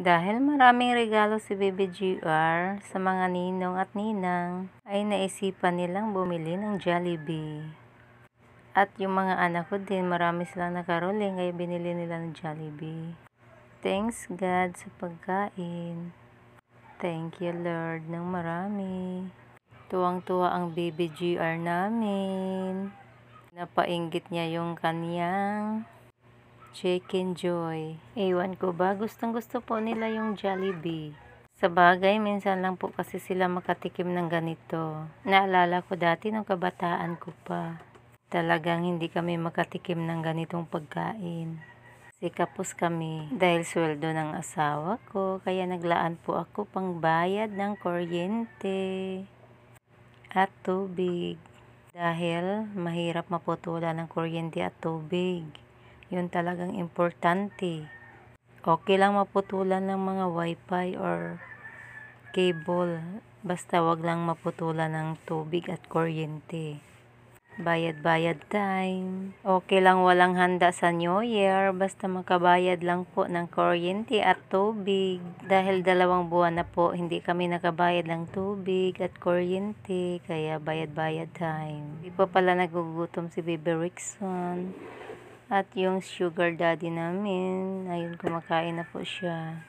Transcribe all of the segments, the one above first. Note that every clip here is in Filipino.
Dahil maraming regalo si Baby GR sa mga ninong at ninang, ay naisipan nilang bumili ng Jollibee. At yung mga anak ko din, marami silang nakaroling kaya binili nila ng Jollibee. Thanks God sa pagkain. Thank you Lord ng marami. Tuwang-tuwa ang Baby GR namin. Napainggit niya yung kanyang Chicken Joy. Ewan ko ba, gustong-gusto po nila yung Jollibee. Sa bagay, minsan lang po kasi sila makatikim ng ganito. Naalala ko dati nung kabataan ko pa. Talagang hindi kami makatikim ng ganitong pagkain. Kasi kapos kami dahil sweldo ng asawa ko, kaya naglaan po ako pang bayad ng kuryente at tubig. Dahil mahirap maputulan ng kuryente at tubig. Yun talagang importante. Okay lang maputulan ng mga wifi or cable. Basta wag lang maputulan ng tubig at kuryente. Bayad-bayad time. Okay lang walang handa sa New Year. Basta makabayad lang po ng kuryente at tubig. Dahil 2 buwan na po hindi kami nakabayad ng tubig at kuryente. Kaya bayad-bayad time. Hindi pa pala nagugutom si Baby Rickson. At yung sugar daddy namin, ayun kumakain na po siya.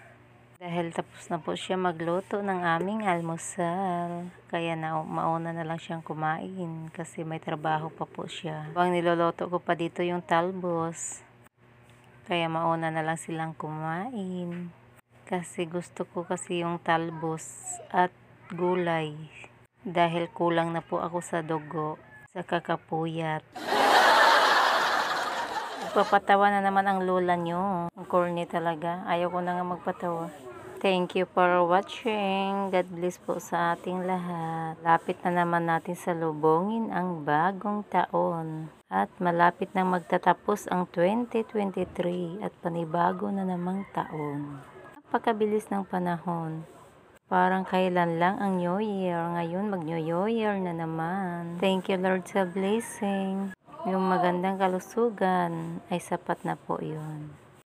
Dahil tapos na po siya magluto ng aming almusal. Kaya mauna na lang siyang kumain kasi may trabaho pa po siya. Habang niloloto ko pa dito yung talbos. Kaya mauna na lang silang kumain. Kasi gusto ko kasi yung talbos at gulay. Dahil kulang na po ako sa dugo, sa kakapuyat. Papatawa na naman ang lola nyo. Ang corny talaga. Ayaw ko na nga magpatawa. Thank you for watching. God bless po sa ating lahat. Lapit na naman natin salubungin ang bagong taon. At malapit na magtatapos ang 2023 at panibago na namang taon. Napakabilis ng panahon. Parang kailan lang ang New Year. Ngayon mag-New Year na naman. Thank you Lord sa blessing. Yung magandang kalusugan ay sapat na po yun.